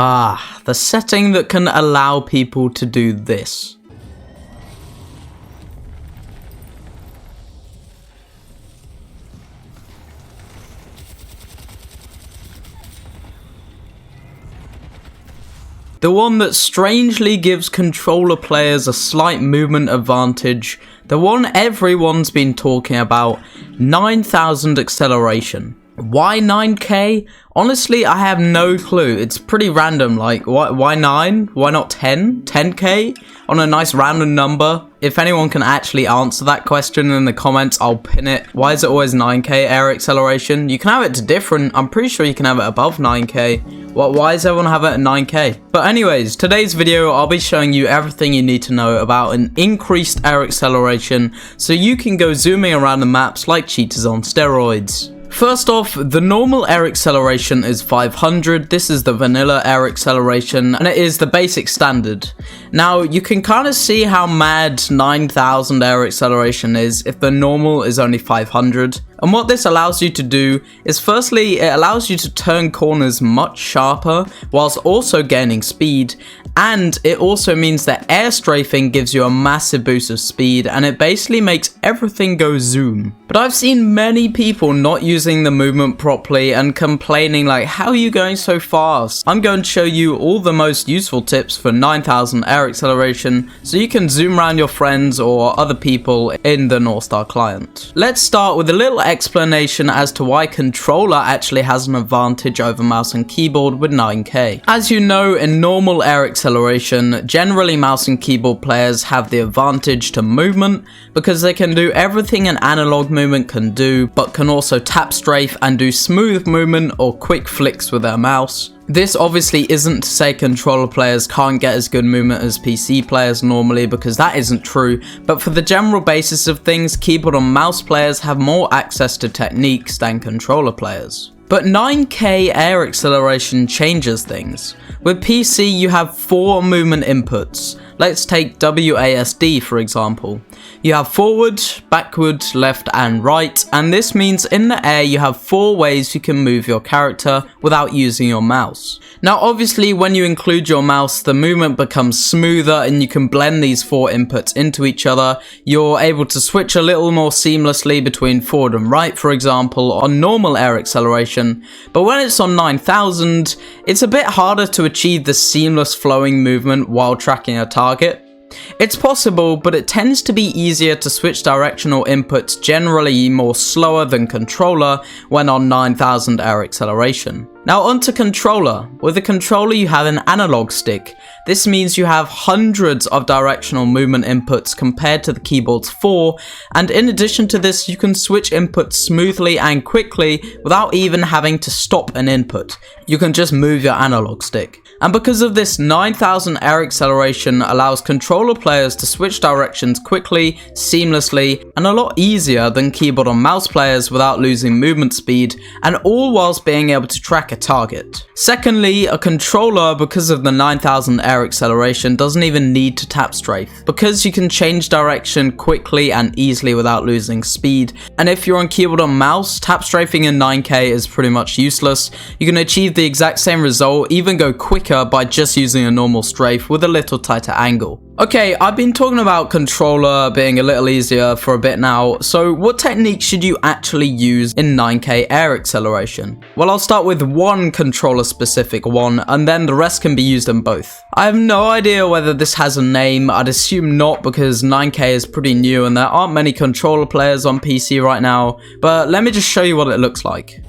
Ah, the setting that can allow people to do this. The one that strangely gives controller players a slight movement advantage, the one everyone's been talking about, 9,000 acceleration. Why 9k? Honestly, I have no clue. It's pretty random, like, why 9? Why not 10? 10k? On a nice random number? If anyone can actually answer that question in the comments, I'll pin it. Why is it always 9k air acceleration? You can have it to different, I'm pretty sure you can have it above 9k. Why does everyone have it at 9k? But anyways, today's video, I'll be showing you everything you need to know about an increased air acceleration, so you can go zooming around the maps like cheaters on steroids. First off, the normal air acceleration is 500, this is the vanilla air acceleration, and it is the basic standard. Now, you can kind of see how mad 9,000 air acceleration is if the normal is only 500. And what this allows you to do is, firstly, it allows you to turn corners much sharper whilst also gaining speed, and it also means that air strafing gives you a massive boost of speed, and it basically makes everything go zoom. But I've seen many people not using the movement properly and complaining like, how are you going so fast? I'm going to show you all the most useful tips for 9,000 air acceleration so you can zoom around your friends or other people in the North Star client. Let's start with a little explanation as to why controller actually has an advantage over mouse and keyboard with 9k. As you know, in normal air acceleration, generally mouse and keyboard players have the advantage to movement because they can do everything an analog movement can do, but can also tap strafe and do smooth movement or quick flicks with their mouse. This obviously isn't to say controller players can't get as good movement as PC players normally, because that isn't true, but for the general basis of things, keyboard and mouse players have more access to techniques than controller players. But 9k air acceleration changes things. With PC you have 4 movement inputs. Let's take WASD for example. You have forward, backward, left and right, and this means in the air you have 4 ways you can move your character without using your mouse. Now obviously when you include your mouse, the movement becomes smoother and you can blend these 4 inputs into each other. You're able to switch a little more seamlessly between forward and right, for example, on normal air acceleration, but when it's on 9,000, it's a bit harder to achieve the seamless flowing movement while tracking a target. It's possible, but it tends to be easier to switch directional inputs, generally more slower than controller when on 9,000 air acceleration. Now onto controller. With a controller you have an analog stick. This means you have hundreds of directional movement inputs compared to the keyboard's 4, and in addition to this you can switch inputs smoothly and quickly without even having to stop an input. You can just move your analog stick. And because of this, 9,000 air acceleration allows controller players to switch directions quickly, seamlessly, and a lot easier than keyboard and mouse players without losing movement speed, and all whilst being able to track a target. Secondly, a controller, because of the 9,000 air acceleration, doesn't even need to tap strafe, because you can change direction quickly and easily without losing speed. And if you're on keyboard or mouse, tap strafing in 9k is pretty much useless. You can achieve the exact same result, even go quicker by just using a normal strafe with a little tighter angle. Okay, I've been talking about controller being a little easier for a bit now, so what technique should you actually use in 9k air acceleration? Well, I'll start with one controller specific one, and then the rest can be used in both. I have no idea whether this has a name. I'd assume not, because 9k is pretty new and there aren't many controller players on PC right now, but let me just show you what it looks like.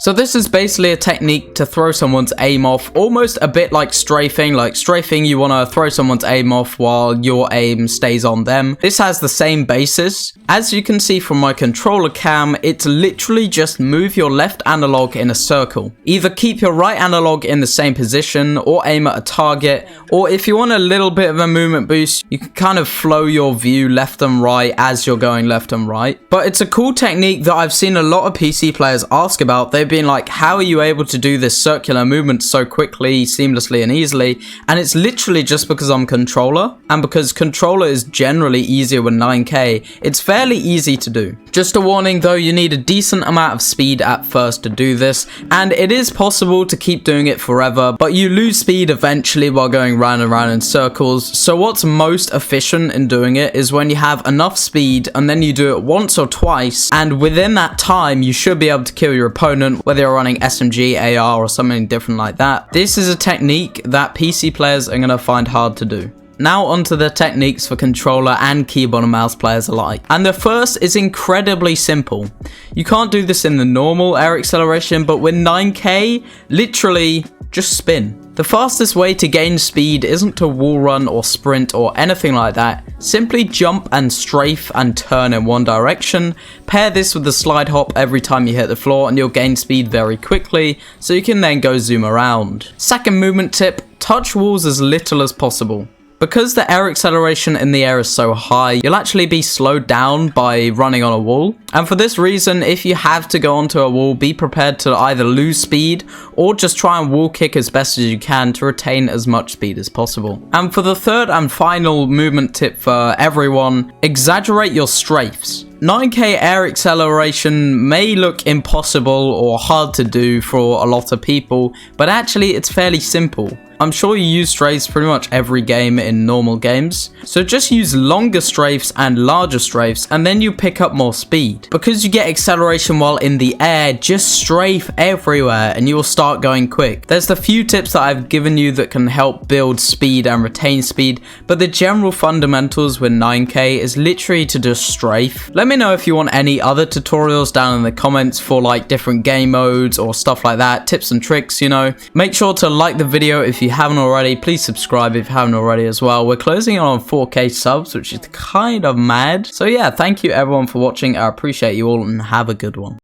So this is basically a technique to throw someone's aim off, almost a bit like strafing. Like strafing, you want to throw someone's aim off while your aim stays on them. This has the same basis. As you can see from my controller cam, it's literally just move your left analog in a circle. Either keep your right analog in the same position or aim at a target, or if you want a little bit of a movement boost, you can kind of flow your view left and right as you're going left and right. But it's a cool technique that I've seen a lot of PC players ask about. They've being like, how are you able to do this circular movement so quickly, seamlessly, and easily? And it's literally just because I'm controller, and because controller is generally easier with 9K, it's fairly easy to do. Just a warning though, you need a decent amount of speed at first to do this, and it is possible to keep doing it forever, but you lose speed eventually while going round and round in circles. So what's most efficient in doing it is when you have enough speed and then you do it once or twice, and within that time you should be able to kill your opponent, whether you're running SMG, AR, or something different like that. This is a technique that PC players are going to find hard to do. Now onto the techniques for controller and keyboard and mouse players alike. And the first is incredibly simple. You can't do this in the normal air acceleration, but with 9K, literally just spin. The fastest way to gain speed isn't to wall run or sprint or anything like that. Simply jump and strafe and turn in one direction. Pair this with the slide hop every time you hit the floor and you'll gain speed very quickly, so you can then go zoom around. Second movement tip, touch walls as little as possible. Because the air acceleration in the air is so high, you'll actually be slowed down by running on a wall. And for this reason, if you have to go onto a wall, be prepared to either lose speed or just try and wall kick as best as you can to retain as much speed as possible. And for the third and final movement tip for everyone, exaggerate your strafes. 9K air acceleration may look impossible or hard to do for a lot of people, but actually it's fairly simple. I'm sure you use strafes pretty much every game in normal games, so just use longer strafes and larger strafes and then you pick up more speed. Because you get acceleration while in the air, just strafe everywhere and you will start going quick. There's the few tips that I've given you that can help build speed and retain speed, but the general fundamentals with 9K is literally to just strafe. Let me know if you want any other tutorials down in the comments for like different game modes or stuff like that, tips and tricks, you know. Make sure to like the video if you haven't already. Please subscribe if you haven't already as well. We're closing on 4K subs, which is kind of mad. So yeah, thank you everyone for watching. I appreciate you all and have a good one.